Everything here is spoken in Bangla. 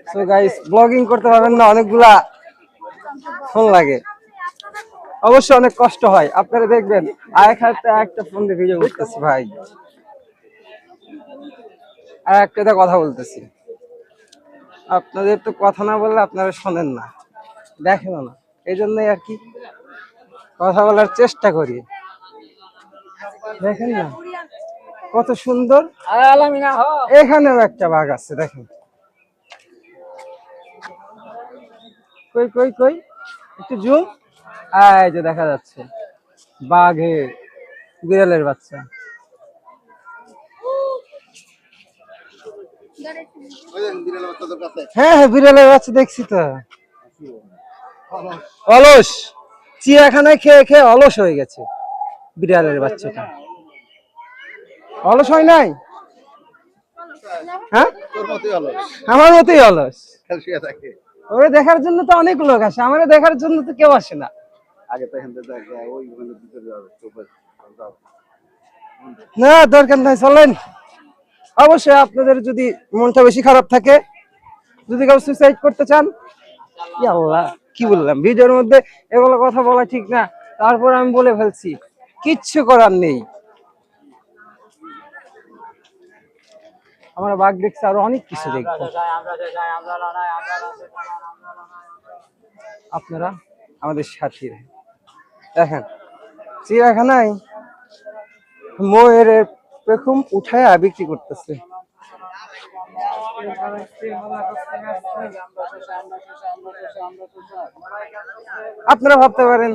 সো গাইস, ব্লগিং করতে পারবেন না, অনেকগুলা ফোন লাগে, অবশ্যই অনেক কষ্ট হয়। আপনারা দেখবেন এক হাতে একটা ফোন দিয়ে ভিডিও করতেছি ভাই, আর একটা কথা বলতেছি, আপনাদের তো কথা না বললে আপনারা শোনেন না, দেখেন না, এই জন্যই আর কি কথা বলার চেষ্টা করি। দেখেন না কত সুন্দর, এখানেও একটা বাঘ আছে, দেখেন কই কই কই, একটু জুম, এই যে দেখা যাচ্ছে বাঘের বিড়ালের বাচ্চা। হ্যাঁ হ্যাঁ, বিড়ালের বাচ্চা দেখছি তো। অলস, চিড়িয়াখানায় খেয়ে খেয়ে অলস হয়ে গেছে বিড়ালের বাচ্চাটা। অলস হয় নাই? হ্যাঁ, আমার মতোই অলস। ওরে দেখার জন্য তো অনেক লোক আসে, আমারে দেখার জন্য তো কেউ আসে না। না, দরকার নাই, চলেন। অবশ্যই আপনাদের যদি মনটা বেশি খারাপ থাকে, যদি কেউ সুইসাইড করতে চান, আল্লাহ কি বললাম ভিডিওর মধ্যে, এগুলো কথা বলা ঠিক না, তারপর আমি বলে ফেলছি, কিচ্ছু করার নেই। আমরা বাঘ দেখছি, আরো অনেক কিছু দেখবো। আপনারা আমাদের সাথী দেখেন, চিড়িয়াখানায় ময়ূরের পেখম উঠায় বিক্রি করতেছে। আপনারা ভাবতে পারেন